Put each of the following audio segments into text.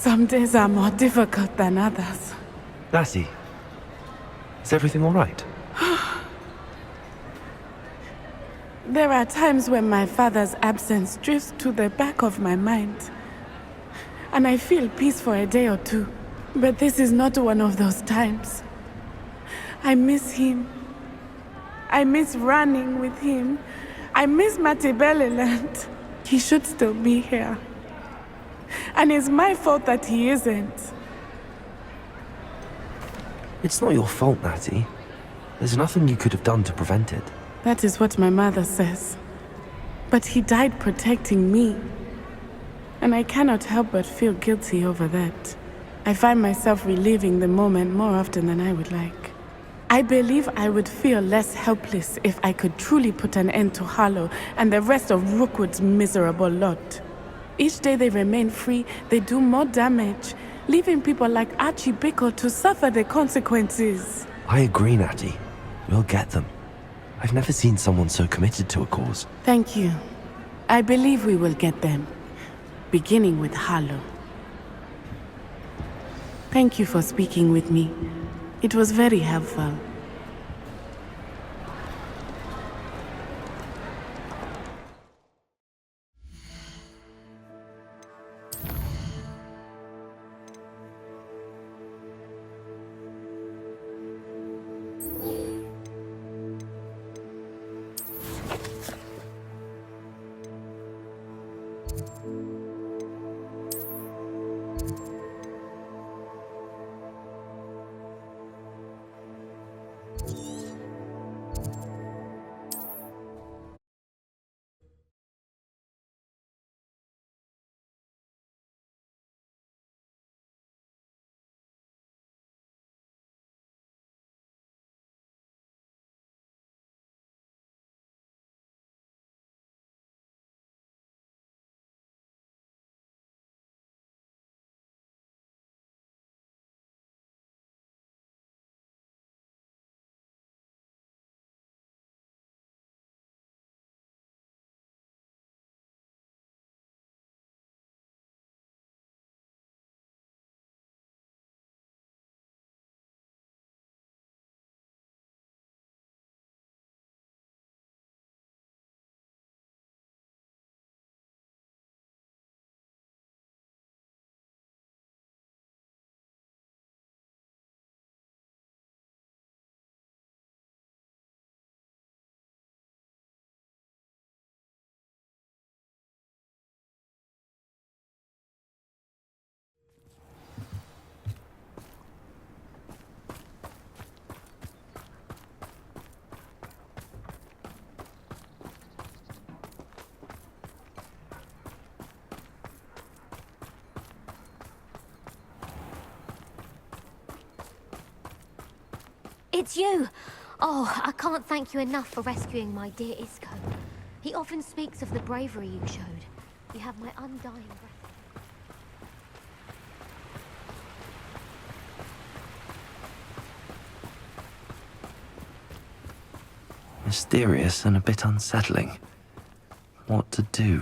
Some days are more difficult than others. Lassie, is everything all right? There are times when my father's absence drifts to the back of my mind. And I feel peace for a day or two. But this is not one of those times. I miss him. I miss running with him. I miss Matibeleland. He should still be here. And it's my fault that he isn't. It's not your fault, Natty. There's nothing you could have done to prevent it. That is what my mother says. But he died protecting me. And I cannot help but feel guilty over that. I find myself reliving the moment more often than I would like. I believe I would feel less helpless if I could truly put an end to Harlow and the rest of Rookwood's miserable lot. Each day they remain free, they do more damage, leaving people like Archie Bickle to suffer the consequences. I agree, Natty. We'll get them. I've never seen someone so committed to a cause. Thank you. I believe we will get them. Beginning with Harlow. Thank you for speaking with me. It was very helpful. It's you! Oh, I can't thank you enough for rescuing my dear Isco. He often speaks of the bravery you showed. You have my undying gratitude. Mysterious and a bit unsettling. What to do?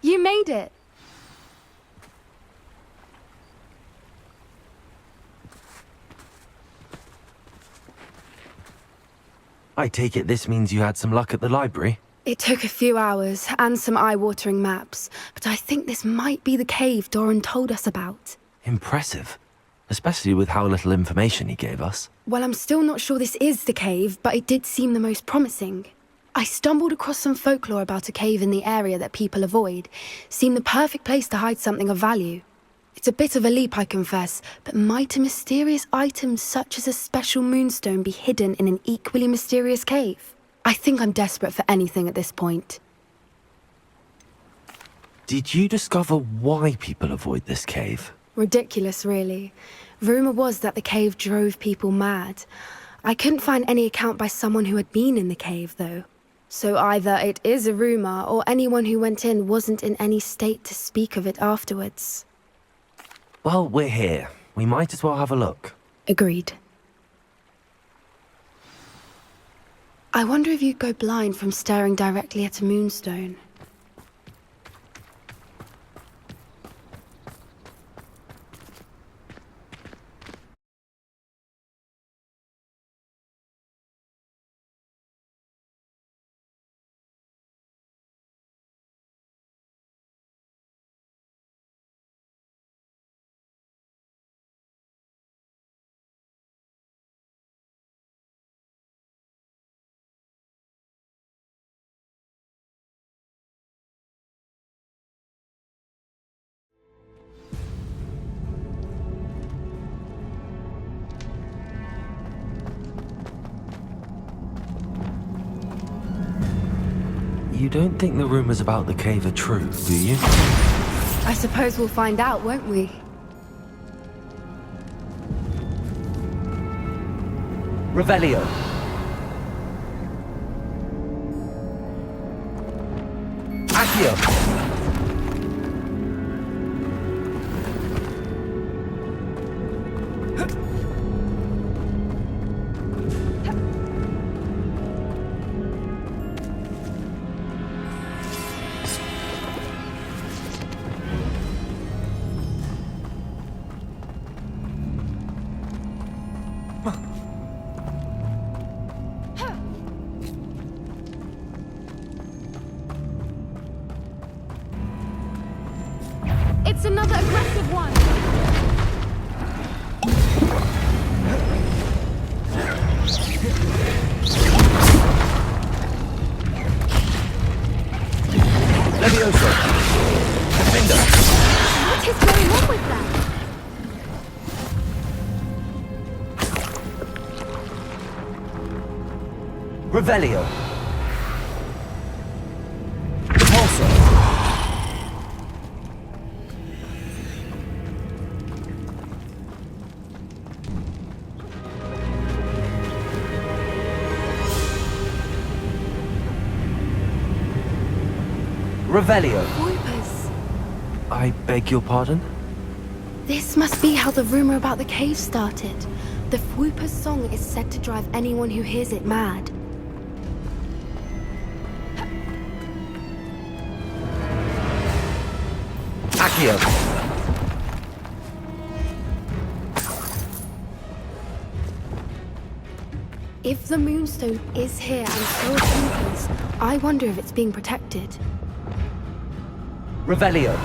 You made it! I take it this means you had some luck at the library? It took a few hours and some eye-watering maps, but I think this might be the cave Doran told us about. Impressive. Especially with how little information he gave us. Well, I'm still not sure this is the cave, but it did seem the most promising. I stumbled across some folklore about a cave in the area that people avoid. Seemed the perfect place to hide something of value. It's a bit of a leap, I confess, but might a mysterious item such as a special moonstone be hidden in an equally mysterious cave? I think I'm desperate for anything at this point. Did you discover why people avoid this cave? Ridiculous, really. Rumour was that the cave drove people mad. I couldn't find any account by someone who had been in the cave, though. So either it is a rumour, or anyone who went in wasn't in any state to speak of it afterwards. Well, we're here. We might as well have a look. Agreed. I wonder if you'd go blind from staring directly at a moonstone. You don't think the rumors about the cave are true, do you? I suppose we'll find out, won't we? Revelio. Accio. It's another aggressive one! Levioso! Defender! What is going on with that? Revelio! Repulsor! Revelio! Vipers! I beg your pardon? This must be how the rumor about the cave started. The Fwooper's song is said to drive anyone who hears it mad. Accio! If the Moonstone is here and so are Fwoopers, I wonder if it's being protected. Revelio!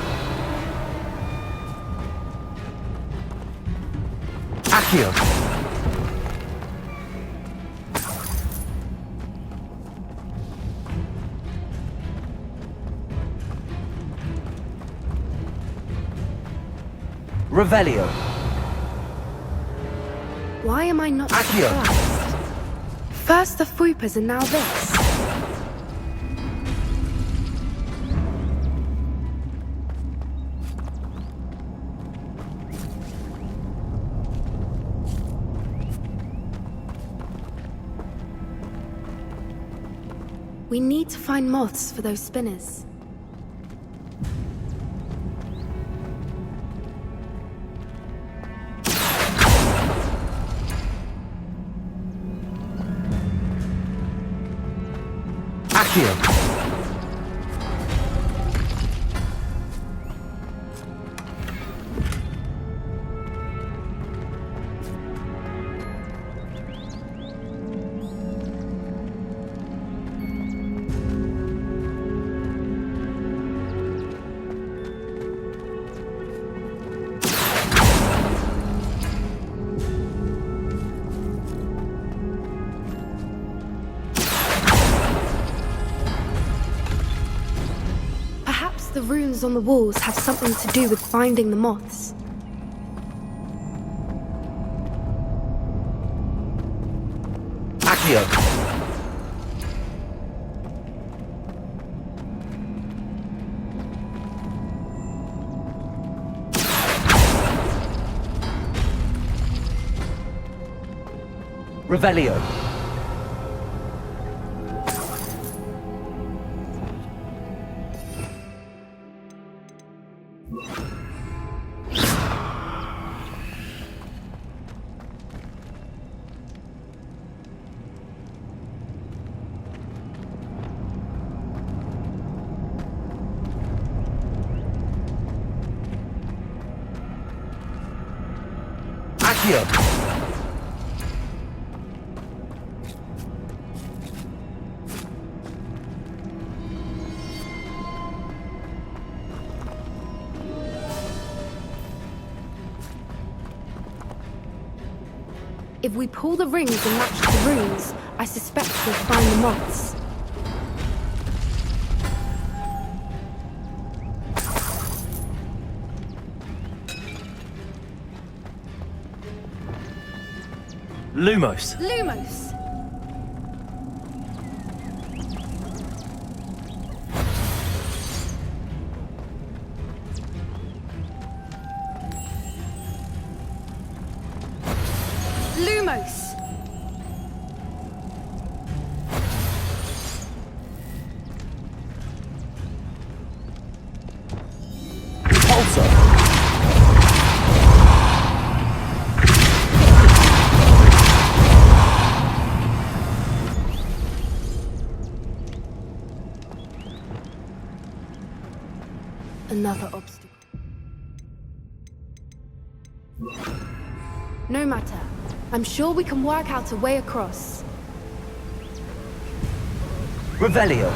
Accio! Revelio! Why am I not Accio! surprised? First the Fwoopers and now this. We need to find moths for those spinners. Accio! Perhaps the runes on the walls have something to do with finding the moths. Accio! Revelio. Accio. If we pull the rings and match the runes, I suspect we'll find the moths. Lumos. Lumos! Lumos! Repulsor. Another obstacle. No matter. I'm sure we can work out a way across. Revelio.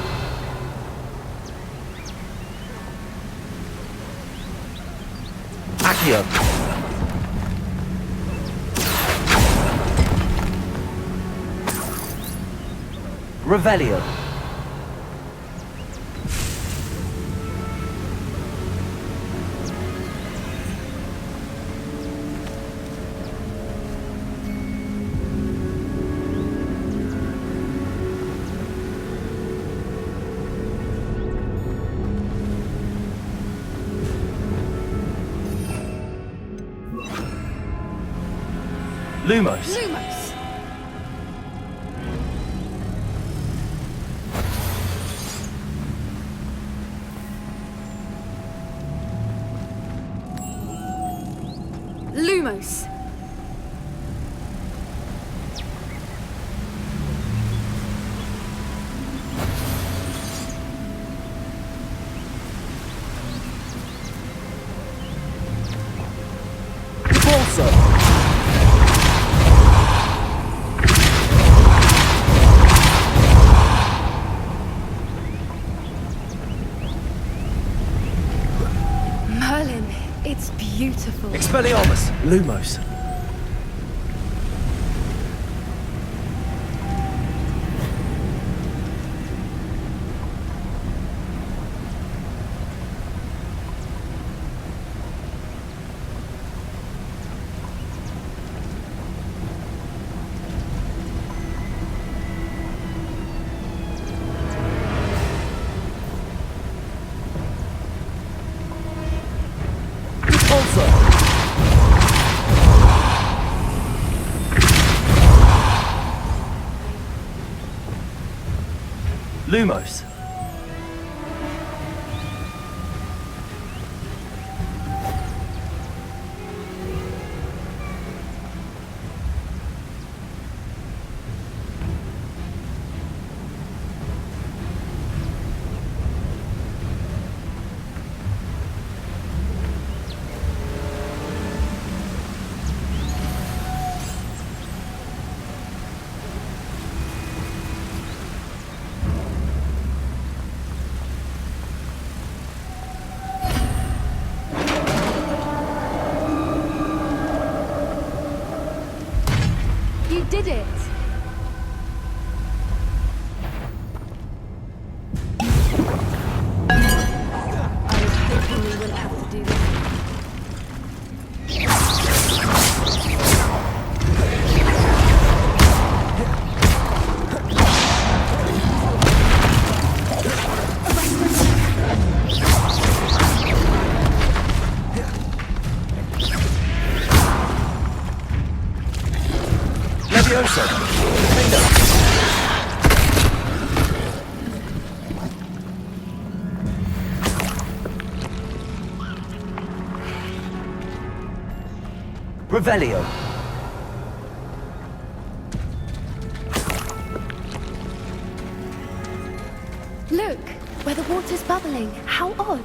Accio. Revelio. Lumos. Lumos! Lumos! Repulsor. Merlin, it's beautiful. Expelliarmus. Lumos. Repulsor. Lumos. You did it! I was hoping we wouldn't have to do this. Levioso! Bingo! Revelio! Look, where the water's bubbling. How odd.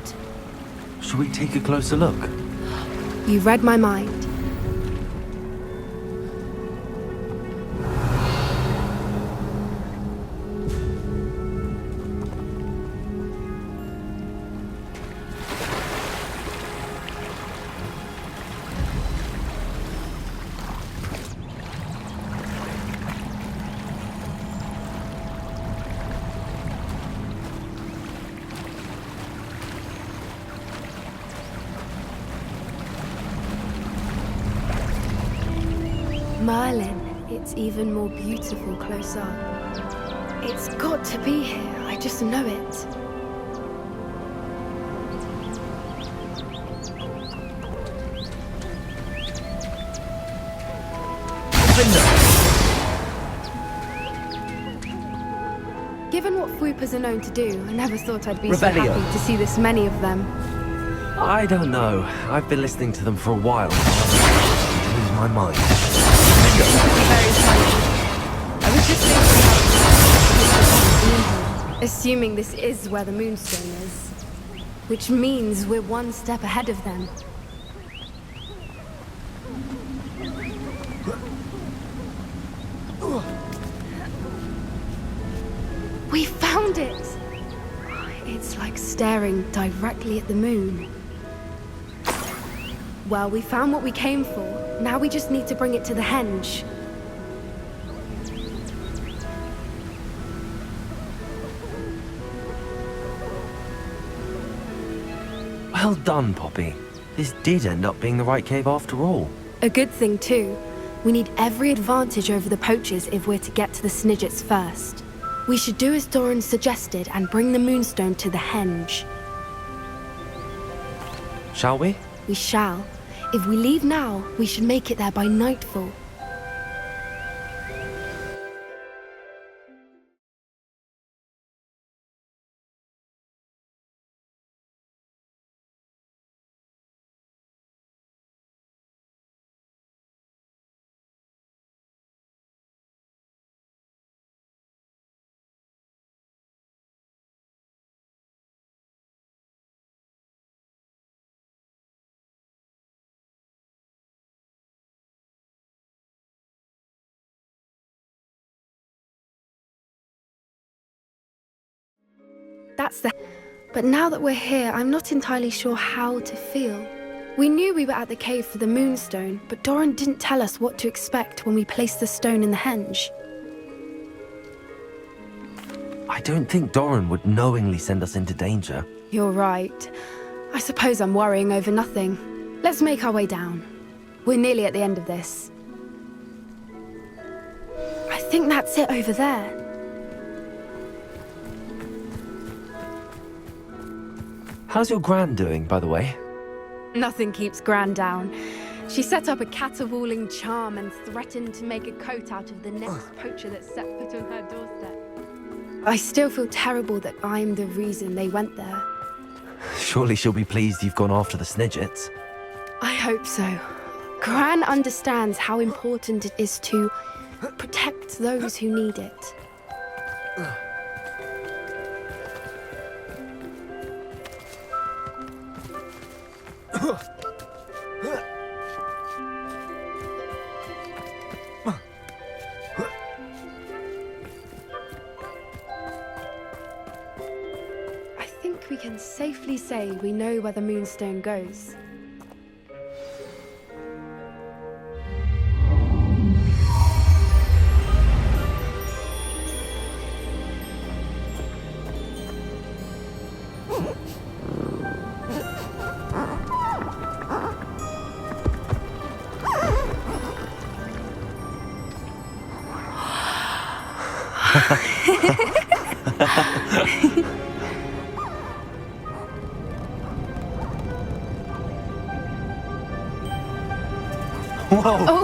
Shall we take a closer look? You read my mind. Merlin, it's even more beautiful close up. It's got to be here, I just know it. Given what Fwoopas are known to do, I never thought I'd be so Revelio. happy to see this many of them. I don't know. I've been listening to them for a while. I lose my mind. Very funny. I was just thinking about assuming this is where the Moonstone is. Which means we're one step ahead of them. We found it! It's like staring directly at the moon. Well, we found what we came for. Now we just need to bring it to the henge. Well done, Poppy. This did end up being the right cave after all. A good thing, too. We need every advantage over the poachers if we're to get to the Snidgets first. We should do as Doran suggested and bring the Moonstone to the henge. Shall we? We shall. If we leave now, we should make it there by nightfall. But now that we're here, I'm not entirely sure how to feel. We knew we were at the cave for the Moonstone, but Doran didn't tell us what to expect when we placed the stone in the henge. I don't think Doran would knowingly send us into danger. You're right. I suppose I'm worrying over nothing. Let's make our way down. We're nearly at the end of this. I think that's it over there. How's your gran doing, by the way? Nothing keeps Gran down. She set up a caterwauling charm and threatened to make a coat out of the next poacher that set foot on her doorstep. I still feel terrible that I'm the reason they went there. Surely she'll be pleased you've gone after the Snidgets. I hope so. Gran understands how important it is to protect those who need it. I think we can safely say we know where the Moonstone goes. Whoa! Oh.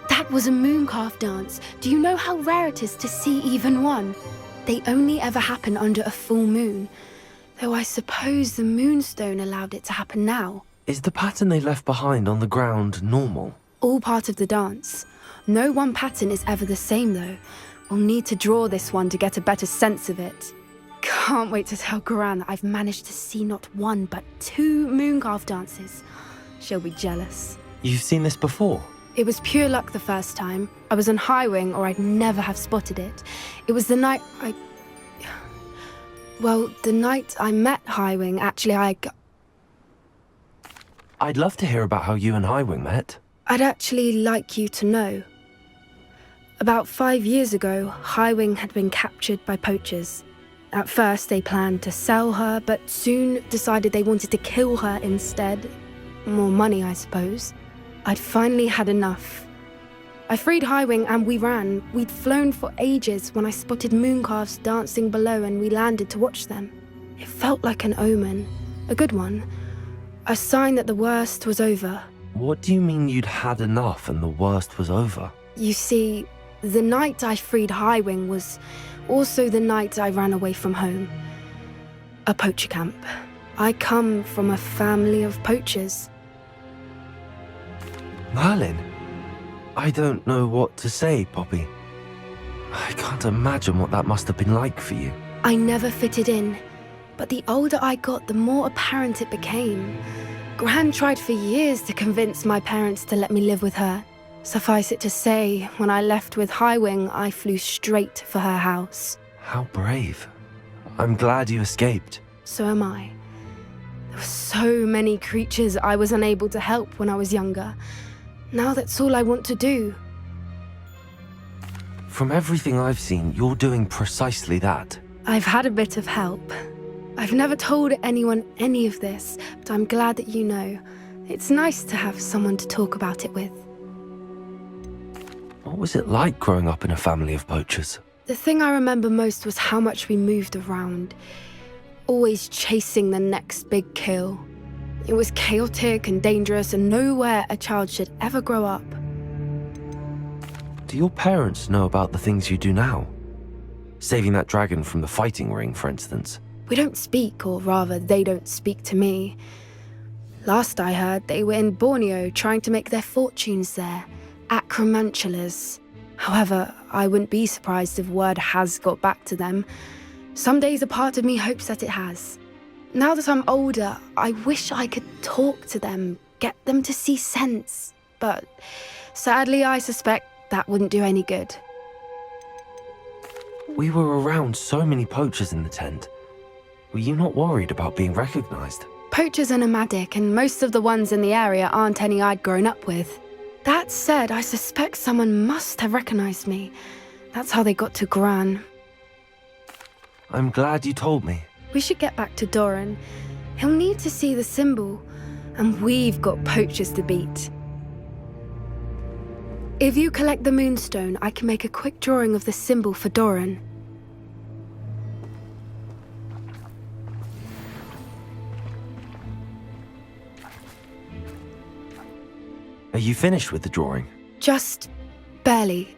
That was a mooncalf dance. Do you know how rare it is to see even one? They only ever happen under a full moon. Though I suppose the moonstone allowed it to happen now. Is the pattern they left behind on the ground normal? All part of the dance. No one pattern is ever the same though. We'll need to draw this one to get a better sense of it. Can't wait to tell Gran that I've managed to see not one but 2 mooncalf dances. She'll be jealous. You've seen this before? It was pure luck the first time. I was on Highwing or I'd never have spotted it. It was the night the night I met Highwing, actually I'd love to hear about how you and Highwing met. I'd actually like you to know. About 5 years ago, Highwing had been captured by poachers. At first, they planned to sell her, but soon decided they wanted to kill her instead. More money, I suppose. I'd finally had enough. I freed Highwing and we ran. We'd flown for ages when I spotted mooncalves dancing below and we landed to watch them. It felt like an omen. A good one. A sign that the worst was over. What do you mean you'd had enough and the worst was over? You see, the night I freed Highwing was also the night I ran away from home. A poacher camp. I come from a family of poachers. Merlin? I don't know what to say, Poppy. I can't imagine what that must have been like for you. I never fitted in, but the older I got, the more apparent it became. Gran tried for years to convince my parents to let me live with her. Suffice it to say, when I left with Highwing, I flew straight for her house. How brave. I'm glad you escaped. So am I. There were so many creatures I was unable to help when I was younger. Now that's all I want to do. From everything I've seen, you're doing precisely that. I've had a bit of help. I've never told anyone any of this, but I'm glad that you know. It's nice to have someone to talk about it with. What was it like growing up in a family of poachers? The thing I remember most was how much we moved around. Always chasing the next big kill. It was chaotic and dangerous and nowhere a child should ever grow up. Do your parents know about the things you do now? Saving that dragon from the fighting ring, for instance. We don't speak, or rather, they don't speak to me. Last I heard, they were in Borneo trying to make their fortunes there, acromantulas. However, I wouldn't be surprised if word has got back to them. Some days a part of me hopes that it has. Now that I'm older, I wish I could talk to them, get them to see sense. But sadly, I suspect that wouldn't do any good. We were around so many poachers in the tent. Were you not worried about being recognized? Poachers are nomadic, and most of the ones in the area aren't any I'd grown up with. That said, I suspect someone must have recognized me. That's how they got to Gran. I'm glad you told me. We should get back to Doran. He'll need to see the symbol, and we've got poachers to beat. If you collect the moonstone, I can make a quick drawing of the symbol for Doran. Are you finished with the drawing? Just barely.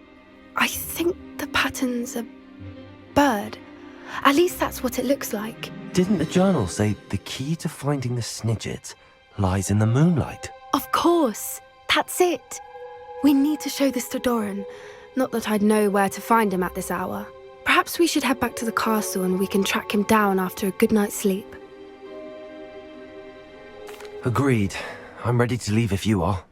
I think the pattern's a bird. At least that's what it looks like. Didn't the journal say the key to finding the Snidget lies in the moonlight? Of course. That's it. We need to show this to Doran. Not that I'd know where to find him at this hour. Perhaps we should head back to the castle and we can track him down after a good night's sleep. Agreed. I'm ready to leave if you are.